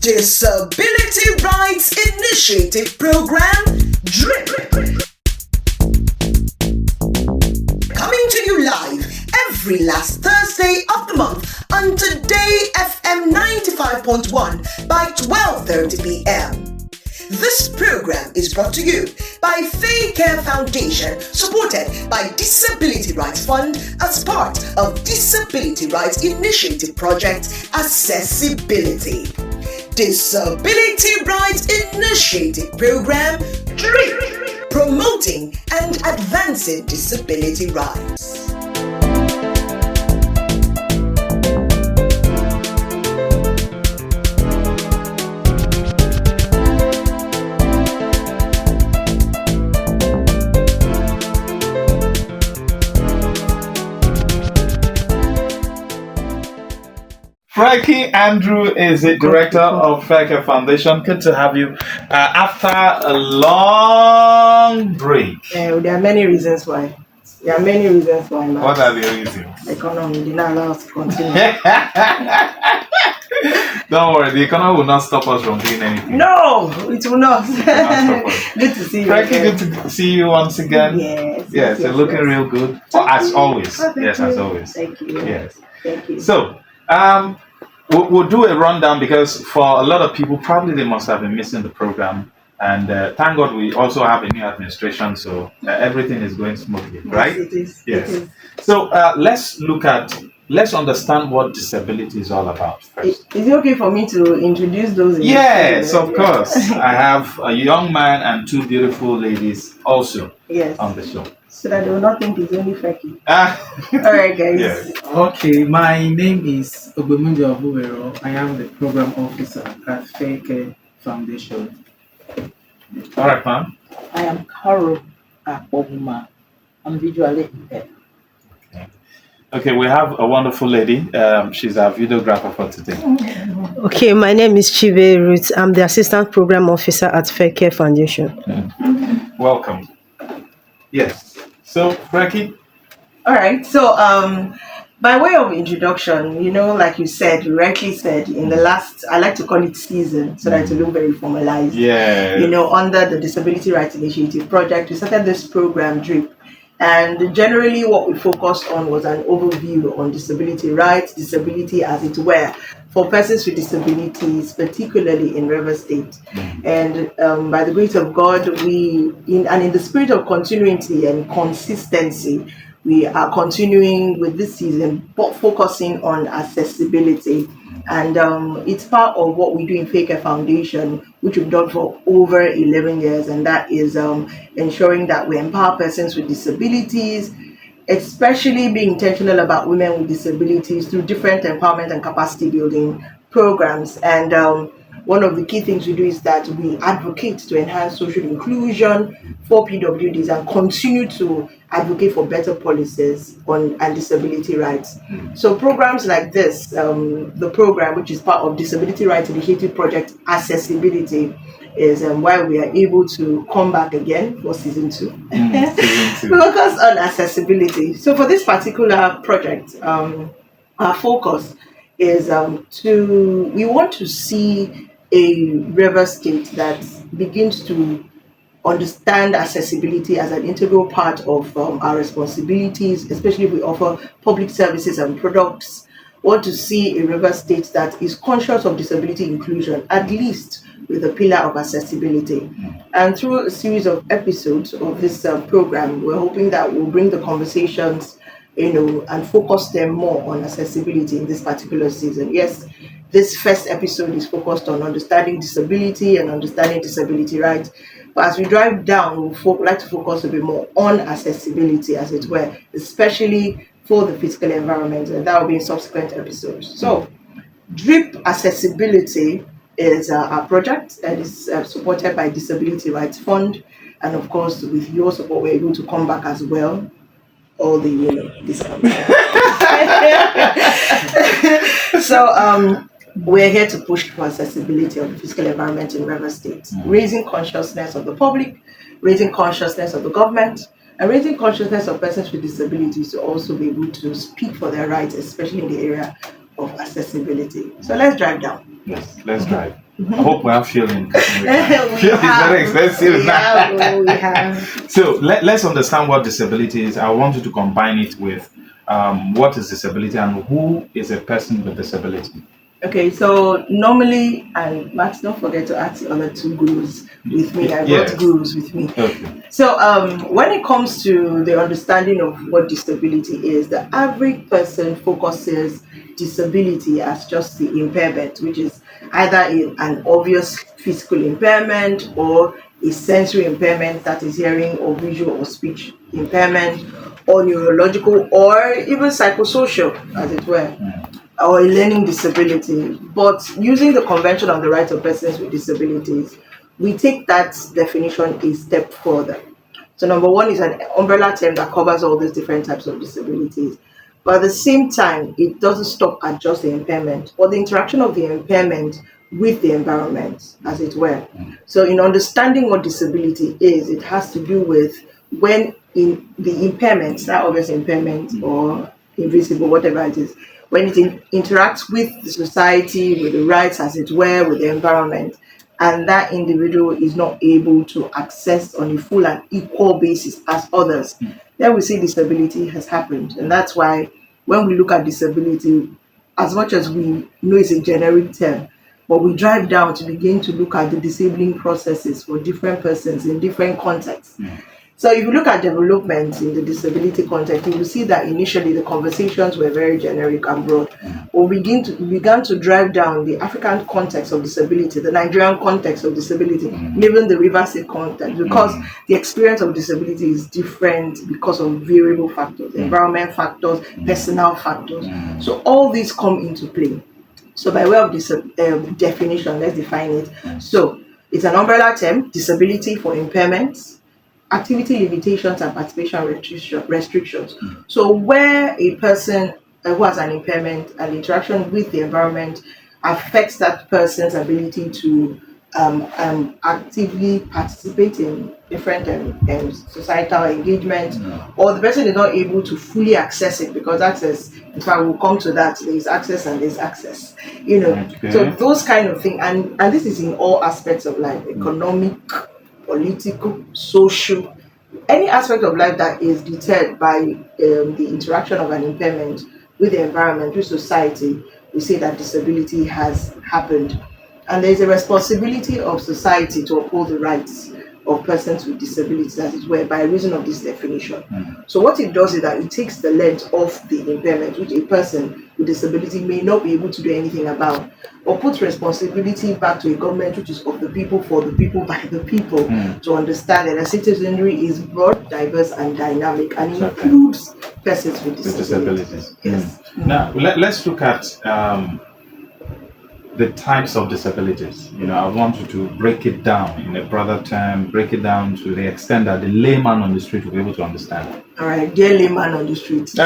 Disability Rights Initiative Program, DRIP. Coming to you live every last Thursday of the month on Today FM 95.1 by 12:30 p.m. This program is brought to you by FAECARE Foundation, supported by Disability Rights Fund as part of Disability Rights Initiative Project Accessibility. Disability Rights Initiative Program, DRIP, promoting and advancing disability rights. Frankie Andrew is the director of FAECARE Foundation. Good to have you after a long break. There are many reasons why. Man. What are the reasons? The economy did not allow us to continue. Don't worry, the economy will not stop us from doing anything. No, it will not. It will not stop us. Good to see you. Frankie, good to see you once again. Yes, you're looking real good. As always. Oh, as always. Thank you. Yes. Thank you. So, we'll do a rundown because for a lot of people, probably they must have been missing the program. And thank God we also have a new administration, so everything is going smoothly, right? Yes, it is. Yes. It is. So let's understand what disability is all about first. Is it okay for me to introduce those? Yes, of course. I have a young man and two beautiful ladies also on the show. So that they will not think it's only Frankie. All right, guys. Yes. Okay, my name is Ogbemunjo Abuwero. I am the program officer at FAECARE Foundation. All right, ma'am. I am Carol Akpobuma. I'm visually impaired. Okay, we have a wonderful lady. She's our videographer for today. Okay, my name is Chive Ruth. I'm the assistant program officer at FAECARE Foundation. Welcome. Yes. So, Frankie? All right. So, by way of introduction, like you said, you rightly said, in the last, I like to call it season, so that it will look very formalized. Yeah. Under the Disability Rights Initiative Project, we started this program, DRIP. And generally what we focused on was an overview on disability rights, disability as it were, for persons with disabilities, particularly in Rivers State. And by the grace of God, in the spirit of continuity and consistency, we are continuing with this season, but focusing on accessibility. And it's part of what we do in FAECARE Foundation, which we've done for over 11 years, and that is ensuring that we empower persons with disabilities, especially being intentional about women with disabilities through different empowerment and capacity building programs. And one of the key things we do is that we advocate to enhance social inclusion for PWDs and continue to advocate for better policies on disability rights. So programs like this, the program which is part of Disability Rights Initiative Project Accessibility, is why we are able to come back again for season 2. Focus on accessibility. So for this particular project, our focus is we want to see a river state that begins to understand accessibility as an integral part of our responsibilities, especially if we offer public services and products. We want to see a river state that is conscious of disability inclusion, at least with a pillar of accessibility. And through a series of episodes of this program, we're hoping that we'll bring the conversations, and focus them more on accessibility in this particular season. Yes, this first episode is focused on understanding disability and understanding disability rights. But as we drive down, we'd like to focus a bit more on accessibility, as it were, especially for the physical environment, and that will be in subsequent episodes. So, DRIP Accessibility is our project that is supported by Disability Rights Fund, and of course, with your support, we're able to come back as well. All the discounts. So, we're here to push for accessibility of the physical environment in Rivers State, raising consciousness of the public, raising consciousness of the government, and raising consciousness of persons with disabilities to also be able to speak for their rights, especially in the area of accessibility. So let's drive down. Yes, let's drive. I hope we have fuel in Captain. We Fuel is very expensive we now. we have. So let's understand what disability is. I want you to combine it with what is disability and who is a person with disability. Okay, so normally, and Max, don't forget to ask the other two gurus with me. I brought Yes. gurus with me. Okay. So, when it comes to the understanding of what disability is, the average person focuses disability as just the impairment, which is either an obvious physical impairment or a sensory impairment, that is hearing or visual or speech impairment, or neurological or even psychosocial, as it were, or a learning disability. But using the Convention on the Rights of Persons with Disabilities, we take that definition a step further. So number one is an umbrella term that covers all these different types of disabilities. But at the same time, it doesn't stop at just the impairment or the interaction of the impairment with the environment, as it were. So in understanding what disability is, it has to do with when in the impairment, that obvious impairment or invisible, whatever it is, when it interacts with the society, with the rights, as it were, with the environment, and that individual is not able to access on a full and equal basis as others, then we see disability has happened. And that's why when we look at disability, as much as we know it's a generic term, but we drive down to begin to look at the disabling processes for different persons in different contexts. So if you look at development in the disability context, you will see that initially the conversations were very generic and broad. We began to drive down the African context of disability, the Nigerian context of disability, even the River State context, because the experience of disability is different because of variable factors, environment factors, personal factors. So all these come into play. So by way of this definition, let's define it. So it's an umbrella term, disability for impairments, activity limitations and participation restrictions. So where a person who has an impairment and interaction with the environment affects that person's ability to actively participate in different societal engagement, or the person is not able to fully access it, because access, in fact, we'll come to that, there is access and there's access, so those kind of things, and this is in all aspects of life, economic, political, social, any aspect of life that is deterred by the interaction of an impairment with the environment, with society, we say that disability has happened. And there is a responsibility of society to uphold the rights of persons with disabilities, as it were, by reason of this definition. So what it does is that it takes the length of the impairment, which a person with disability may not be able to do anything about, or puts responsibility back to a government which is of the people, for the people, by the people, to understand that a citizenry is broad, diverse, and dynamic, and includes persons with disabilities. Yes. Now, let's look at the types of disabilities. I want you to break it down in a broader term, break it down to the extent that the layman on the street will be able to understand. All right, dear layman on the street. So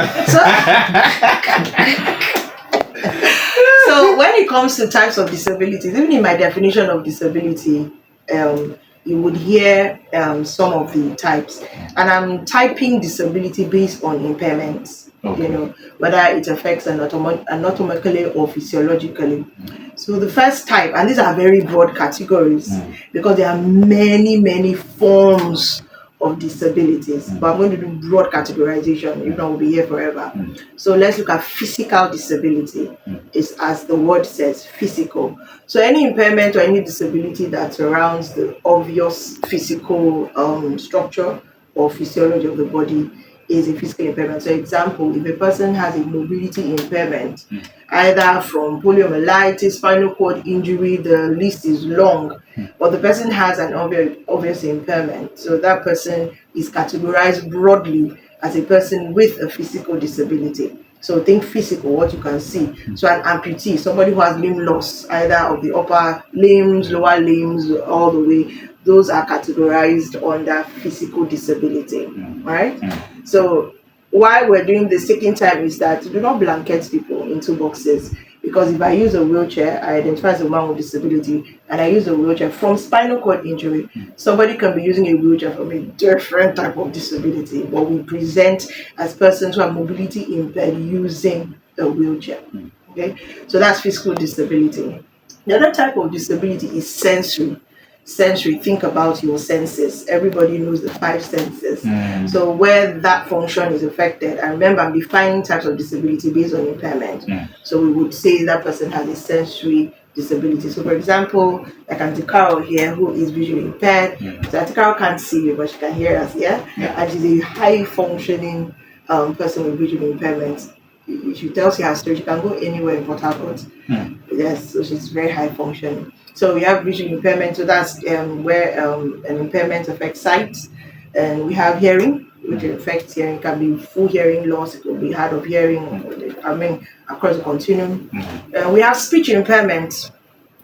when it comes to types of disabilities, even in my definition of disability, you would hear some of the types, and I'm typing disability based on impairments. Whether it affects anatomically or physiologically. So the first type, and these are very broad categories, because there are many forms of disabilities, but I'm going to do broad categorization, if not we'll be here forever. So let's look at physical disability. Is, as the word says, physical. So any impairment or any disability that surrounds the obvious physical structure or physiology of the body is a physical impairment. So example, if a person has a mobility impairment, either from poliomyelitis, spinal cord injury, the list is long, but the person has an obvious impairment. So that person is categorized broadly as a person with a physical disability. So think physical, what you can see. So an amputee, somebody who has limb loss, either of the upper limbs, lower limbs, all the way, those are categorized under physical disability, right? So why we're doing this taking time is that do not blanket people into boxes, because if I use a wheelchair, I identify as a man with disability, and I use a wheelchair from spinal cord injury, somebody can be using a wheelchair from a different type of disability, but we present as persons who are mobility impaired using a wheelchair. Okay, so that's physical disability. The other type of disability is sensory. Sensory, think about your senses. Everybody knows the five senses. So where that function is affected, and remember, I'm defining types of disability based on impairment. So we would say that person has a sensory disability. So for example, like Auntie Carol here, who is visually impaired. So Auntie Carol can't see you, but she can hear us, and she's a high functioning person with visual impairment. If she tells you her story, she can go anywhere in Port Harcourt. Yes, so she's very high functioning. So we have visual impairment, so that's where an impairment affects sight. And we have hearing, which affects hearing. It can be full hearing loss, it could be hard of hearing, across the continuum. We have speech impairment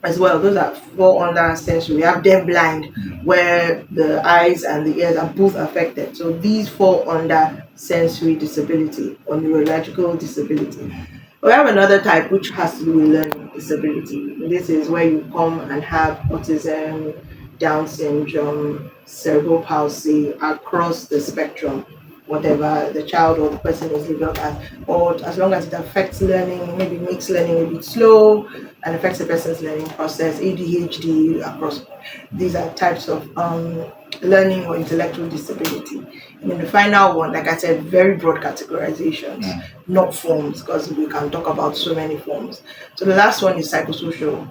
as well. Those are fall under sensory. We have deaf blind, where the eyes and the ears are both affected. So these fall under sensory disability or neurological disability. We have another type which has to do with learning disability. This is where you come and have autism, Down syndrome, cerebral palsy across the spectrum, whatever the child or the person is labeled as, or as long as it affects learning, maybe makes learning a bit slow and affects the person's learning process, ADHD across. These are types of learning or intellectual disability. And then the final one, like I said, very broad categorizations, not forms, because we can talk about so many forms. So the last one is psychosocial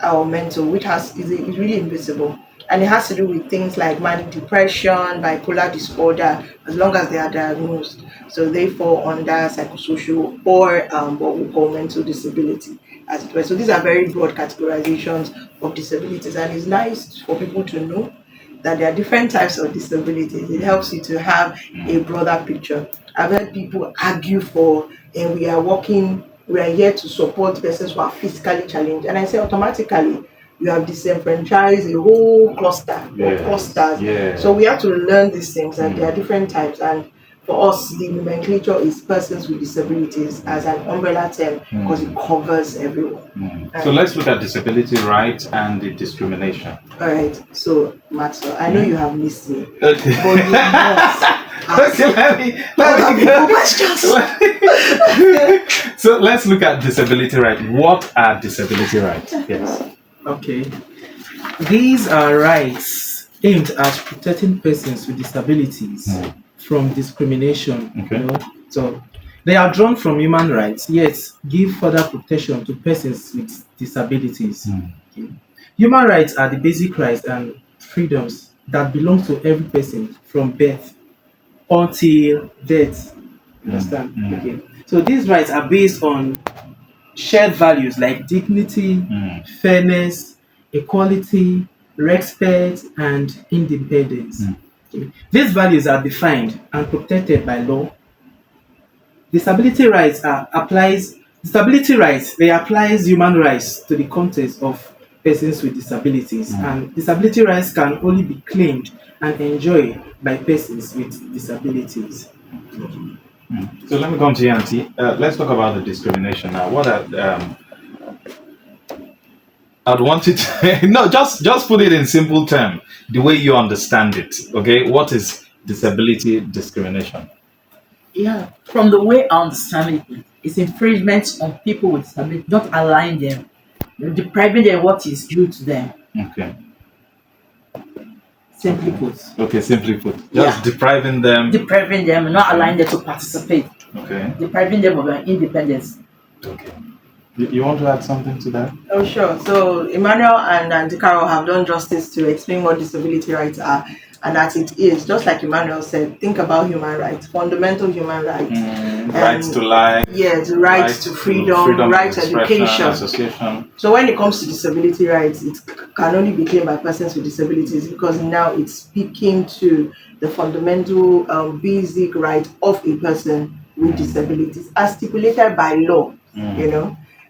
or mental, which is really invisible. And it has to do with things like manic depression, bipolar disorder, as long as they are diagnosed. So they fall under psychosocial or what we call mental disability, as it were. So these are very broad categorizations of disabilities, and it's nice for people to know that there are different types of disabilities. It helps you to have a broader picture. I've heard people argue for, and we are here to support persons who are physically challenged. And I say automatically, you have disenfranchised a whole cluster or clusters. So we have to learn these things, and there are different types. And for us, the nomenclature is persons with disabilities as an umbrella term because it covers everyone. So let's look at disability rights and the discrimination. All right. So, Maxwell, I know you have missed me. Okay. But you must ask let me go. questions. So let's look at disability rights. What are disability rights? Yes. Okay. These are rights aimed at protecting persons with disabilities from discrimination. Okay. So they are drawn from human rights, yet give further protection to persons with disabilities. Okay. Human rights are the basic rights and freedoms that belong to every person from birth until death. Understand? Okay. So these rights are based on shared values like dignity, fairness, equality, respect, and independence. Okay. These values are defined and protected by law. Disability rights applies human rights to the context of persons with disabilities, and disability rights can only be claimed and enjoyed by persons with disabilities. So let me come to you, Auntie. Let's talk about the discrimination now. What I'd want it to, no, just put it in simple terms, the way you understand it. Okay, what is disability discrimination? Yeah, from the way I understand it, it's infringement on people with disability, not allowing them, depriving them what is due to them. Okay. Simply put. Okay, simply put, just depriving them, and not allowing them to participate. Okay. Depriving them of their independence. Okay. You want to add something to that? Oh, sure. So Emmanuel and Auntie Carol have done justice to explain what disability rights are, and that it is, just like Emmanuel said, think about human rights, fundamental human rights. Rights to life. Yes, rights to freedom, right to education. Association. So when it comes to disability rights, it can only be claimed by persons with disabilities because now it's speaking to the fundamental basic right of a person with disabilities as stipulated by law,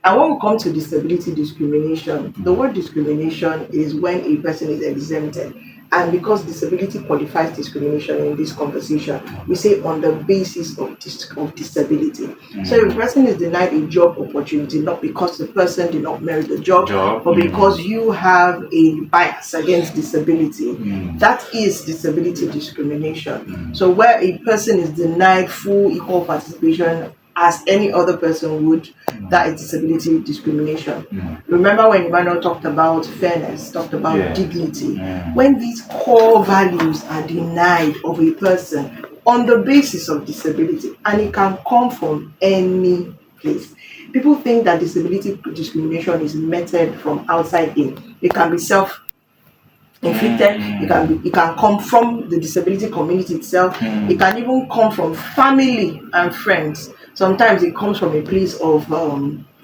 And when we come to disability discrimination, the word discrimination is when a person is exempted. And because disability qualifies discrimination in this conversation, we say on the basis of disability. So if a person is denied a job opportunity, not because the person did not merit the job. But because you have a bias against disability, that is disability discrimination. So where a person is denied full equal participation as any other person would that is disability discrimination. Remember when Emmanuel talked about fairness, talked about dignity, when these core values are denied of a person on the basis of disability, and it can come from any place. People think that disability discrimination is meted from outside in. It can be self-inflicted. It can come from the disability community itself. It can even come from family and friends. Sometimes it comes from a place of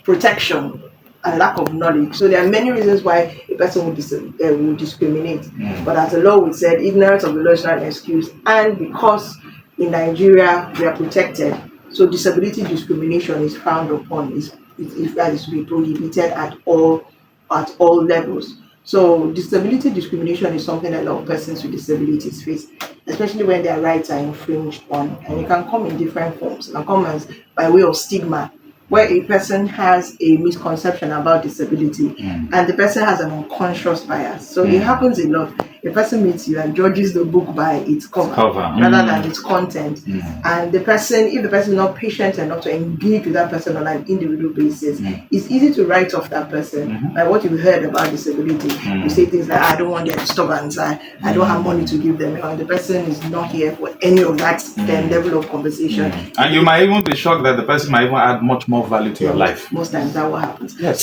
protection and lack of knowledge. So there are many reasons why a person will discriminate. But as the law would said, ignorance of the law is not an excuse. And because in Nigeria we are protected, so disability discrimination is frowned upon. That is to be prohibited at all levels. So disability discrimination is something that a lot of persons with disabilities face, especially when their rights are infringed on, and it can come in different forms. It can come as by way of stigma, where a person has a misconception about disability and the person has an unconscious bias. So it happens a lot. A person meets you and judges the book by its cover. Rather than its content. And if the person is not patient enough to engage with that person on an individual basis, it's easy to write off that person by what you heard about disability. You say things like, I don't want their disturbance, I don't have money to give them, and the person is not here for any of that level of conversation. And you might even be shocked that the person might even add much more value to your life. Most times that's what happens. Yes.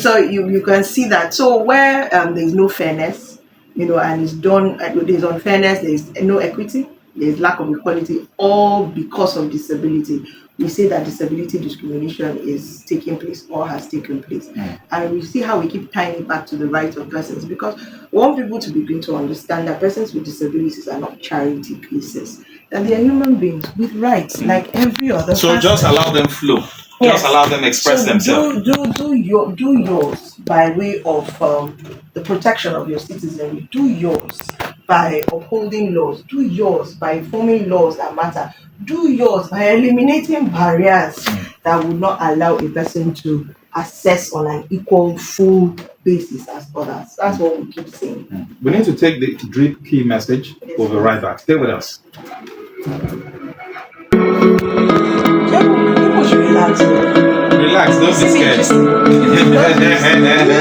So you can see that. So where there is no fairness, and it's done, there's unfairness, there's no equity, there's lack of equality, all because of disability. We say that disability discrimination is taking place or has taken place. And we see how we keep tying it back to the rights of persons, because we want people to begin to understand that persons with disabilities are not charity cases, that they are human beings with rights like every other So person. just allow them flow. Yes. Just allow them express themselves. Do yours by way of the protection of your citizenry. Do yours by upholding laws. Do yours by forming laws that matter. Do yours by eliminating barriers that would not allow a person to access on an equal, full basis as others. That's what we keep saying. We need to take the drip key message. We'll be right back. Stay with us. People should relax. Relax, don't be scared.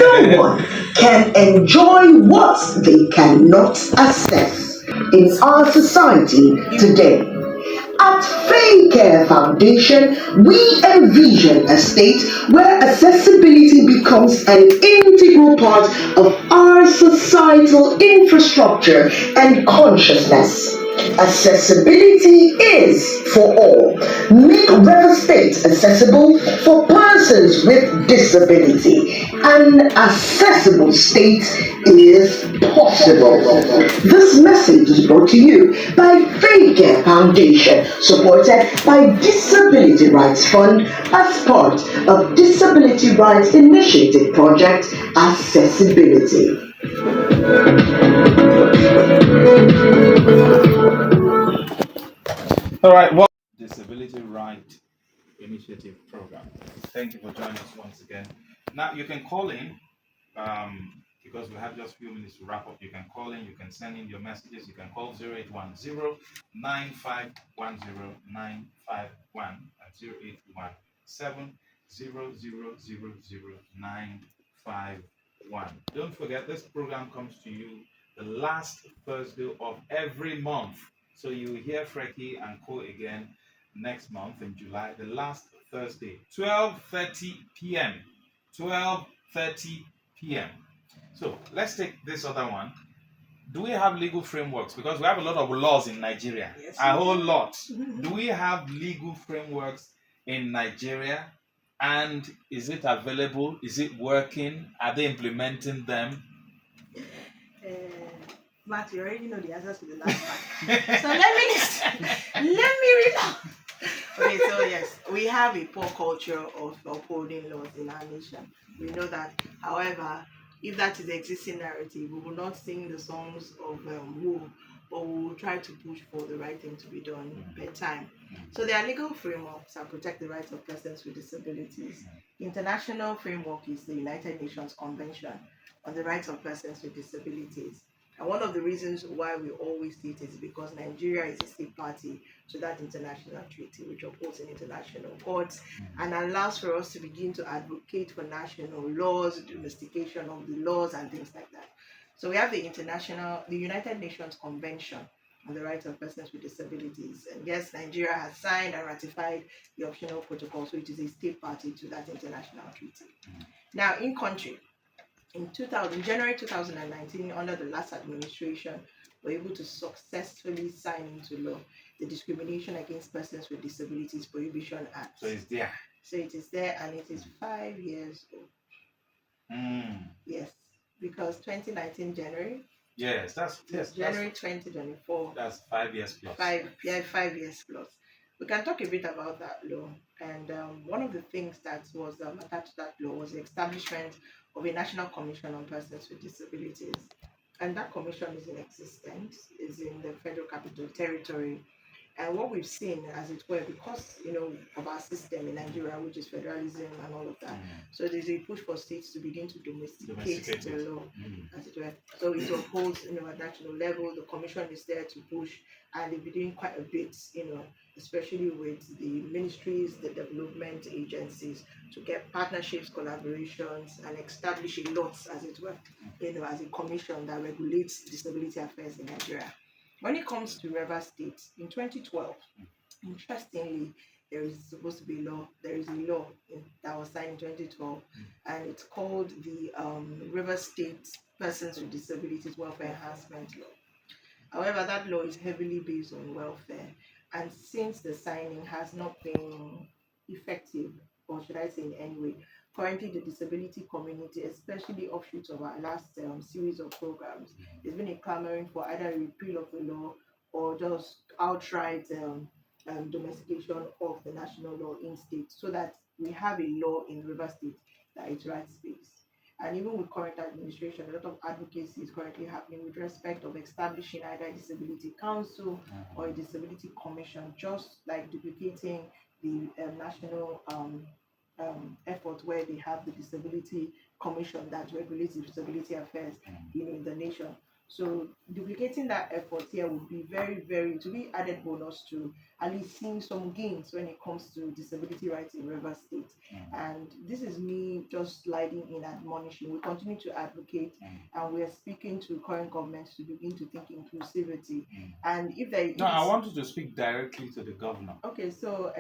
No one can enjoy what they cannot access in our society today. At FAECARE Foundation, we envision a state where accessibility becomes an integral part of our societal infrastructure and consciousness. Accessibility is for all. Make River State accessible for persons with disability. An accessible state is possible. This message is brought to you by FAECARE Foundation, supported by Disability Rights Fund as part of Disability Rights Initiative Project Accessibility. All right, well, Disability Right Initiative Program. Thank you for joining us once again. Now you can call in because we have just a few minutes to wrap up. You can call in, you can send in your messages. You can call 0810 9510 951 at 0817 951. Don't forget, this program comes to you the last Thursday of every month. So you will hear Frecky and Co again next month in July, the last Thursday, 12:30 p.m. 12:30 p.m. So let's take this other one. Do we have legal frameworks? Because we have a lot of laws in Nigeria. Yes, a whole lot. Do we have legal frameworks in Nigeria? And is it available? Is it working? Are they implementing them? Matt, you already know the answers to the last part. So let me read out. Okay, so yes, we have a poor culture of upholding laws in our nation. We know that. However, if that is the existing narrative, we will not sing the songs of woe, but we will try to push for the right thing to be done per time. So there are legal frameworks that protect the rights of persons with disabilities. The international framework is the United Nations Convention on the Rights of Persons with Disabilities. And one of the reasons why we always see it is because Nigeria is a state party to that international treaty, which upholds in international courts and allows for us to begin to advocate for national laws, domestication of the laws, and things like that. So we have the United Nations Convention on the Rights of Persons with Disabilities. And yes, Nigeria has signed and ratified the optional protocol, so it is a state party to that international treaty. Now, in country, in January 2019, under the last administration, were able to successfully sign into law the Discrimination Against Persons with Disabilities Prohibition Act. So it's there. So it is there, and it is 5 years old. Yes, because 2019 January. Yes, that's January 2024. That's 5 years plus. 5 years plus. We can talk a bit about that law. And one of the things that was attached to that law was the establishment of a National Commission on Persons with Disabilities. And that commission is in existence, is in the Federal Capital Territory. And what we've seen, as it were, because of our system in Nigeria, which is federalism and all of that, so there's a push for states to begin to domesticate the law, as it were. So it upholds, at national level. The commission is there to push, and they've been doing quite a bit, especially with the ministries, the development agencies, to get partnerships, collaborations, and establish a lot, as it were, as a commission that regulates disability affairs in Nigeria. When it comes to Rivers State, in 2012, interestingly, there is supposed to be a law. There is a law that was signed in 2012, and it's called the Rivers State Persons with Disabilities Welfare Enhancement Law. However, that law is heavily based on welfare, and since the signing has not been effective, or should I say in any way, currently the disability community, especially offshoots of our last series of programs, there's been a clamoring for either a repeal of the law or just outright domestication of the national law in state, so that we have a law in River State that is rights-based. And even with current administration, a lot of advocacy is currently happening with respect of establishing either a disability council or a disability commission, just like duplicating the national effort where they have the disability commission that regulates disability affairs in the nation. So duplicating that effort here would be to be added bonus to at least seeing some gains when it comes to disability rights in Rivers State. And this is me just sliding in admonishing. We continue to advocate, and we are speaking to current governments to begin to think inclusivity. And if there is... No, I want you to speak directly to the governor. Okay, so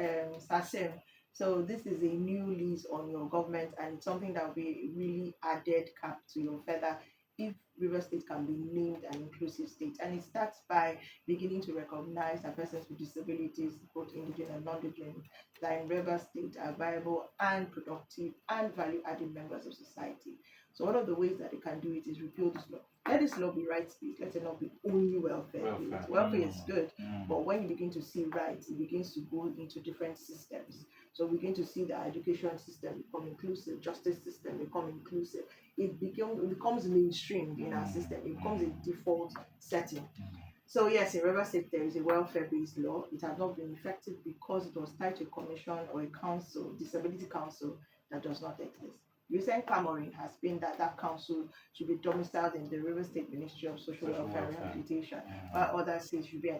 Sasem, so this is a new lease on your government, and it's something that will be really added cap to your feather if River State can be named an inclusive state. And it starts by beginning to recognize that persons with disabilities, both indigent and non-indigent, that in River State are viable and productive and value-adding members of society. So one of the ways that they can do it is repeal this law. Let this law be rights-based. Let it not be only welfare-based. Welfare is good, but when you begin to see rights, it begins to go into different systems. So we begin to see the education system become inclusive, justice system become inclusive. It becomes mainstream in our system. It becomes a default setting. So yes, in River State there is a welfare-based law. It has not been effective because it was tied to a commission or a council, disability council, that does not exist. Recent clamoring has been that council should be domiciled in the River State Ministry of Social Welfare and Rehabilitation, while others say it should be an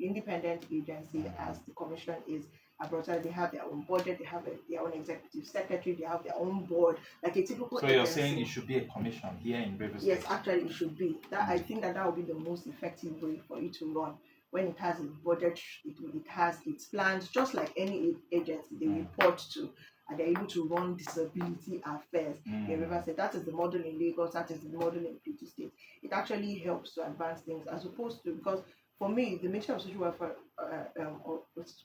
independent agency, as the commission is abroad. They have their own budget, they have their own executive secretary, they have their own board, like a typical So agency. You're saying it should be a commission here in River State? Yes, actually it should be. I think that would be the most effective way for it to run. When it has its budget, it has its plans, just like any agency they report to, and they're able to run disability affairs in River State. That is the model in Lagos, that is the model in Plateau State. It actually helps to advance things, as opposed to, because for me, the Ministry of Social Welfare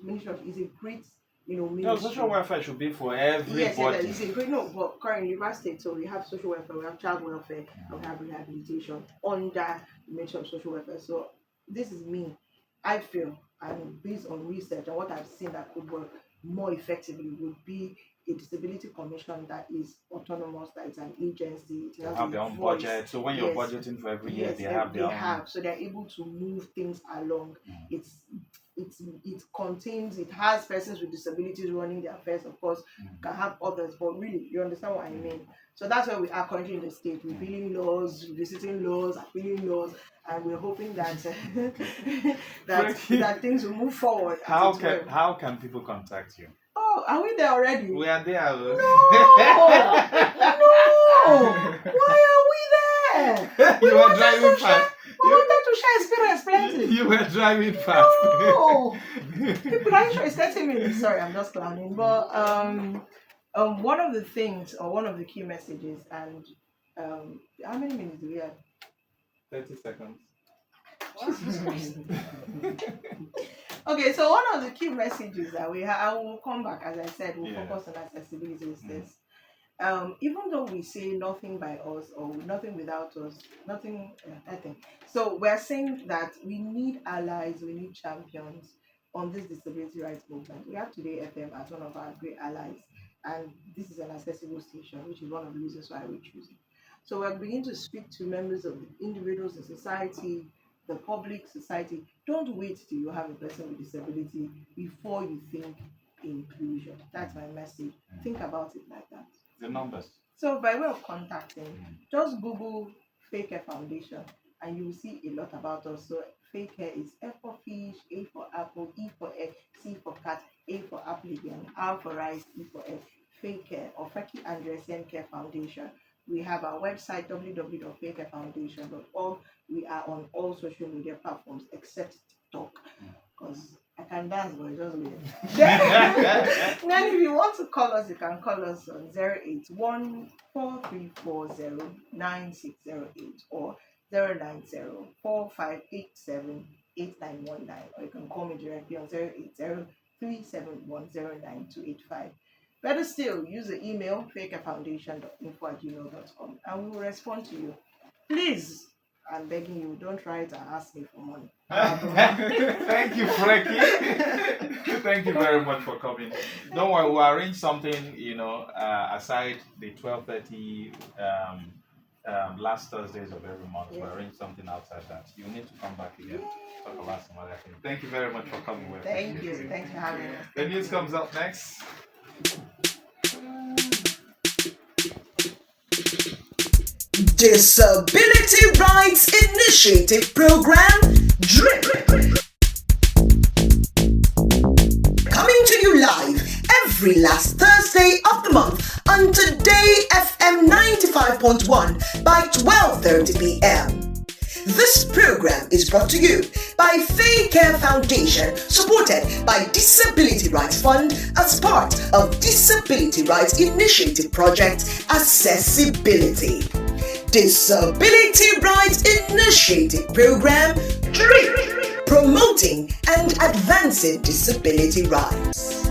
Ministry is a great, ministry. No, social welfare should be for everybody. Yes, it's a great, but currently River State, so we have social welfare, we have child welfare, and we have rehabilitation under the Ministry of Social Welfare. So this is me. I feel, and based on research and what I've seen that could work more effectively, would be a disability commission that is autonomous, that is an agency. They have their own budget. So when you're budgeting for every year, they have their own. So they're able to move things along. It's it has persons with disabilities running the affairs, of course, can have others, but really, you understand what I mean. So that's where we are currently in the state, repealing laws, visiting laws, appealing laws, and we're hoping that that things will move forward. How can people contact you? Oh, are we there already? We are there. No! Why are we there? You were driving fast. We wanted to share experience plenty. You were driving fast. No! People are sure it's 30 minutes. Sorry, I'm just clowning. But one of the things, or one of the key messages, and how many minutes do we have? 30 seconds. Jesus Christ. Okay, so one of the key messages that we have, I will come back, as I said, we'll focus on accessibility is this. Even though we say nothing by us or nothing without us, nothing, nothing. So we're saying that we need allies, we need champions on this disability rights movement. We have Today FM as one of our great allies, and this is an accessible station, which is one of the reasons why we choose it. So we're beginning to speak to members of the individuals in society, the public society. Don't wait till you have a person with disability before you think inclusion. That's my message. Think about it like that. The numbers. So by way of contacting, just Google FAECARE Foundation and you will see a lot about us. So FAECARE is F for fish, A for apple, E for egg, C for cat, A for apple again, R for rice, E for egg. FAECARE or Feki Andresen Care Foundation. We have our website www.fakecarefoundation.org. We are on all social media platforms except TikTok, because I can dance, but it's just weird. Then if you want to call us, you can call us on 081-4340-9608 or 090-4587-8919, or you can call me directly on 080-371-09285. Better still, use the email fakecarefoundation.info@gmail.com and we will respond to you. Please, I'm begging you, don't try to ask me for money. Thank you, Frankie. Thank you very much for coming. Don't worry, we'll arrange something, aside the 12:30 last Thursdays of every month. We'll arrange something outside that. You need to come back again to talk about some other things. Thank you very much for coming. Thank you. Thanks for having us. The news comes up next. Disability Rights Initiative Program, DRIP. Coming to you live every last Thursday of the month on Today FM 95.1 by 12:30 p.m. This program is brought to you by FAECARE Foundation, supported by Disability Rights Fund as part of Disability Rights Initiative Project Accessibility. Disability Rights Initiative Program, DRIP, promoting and advancing disability rights.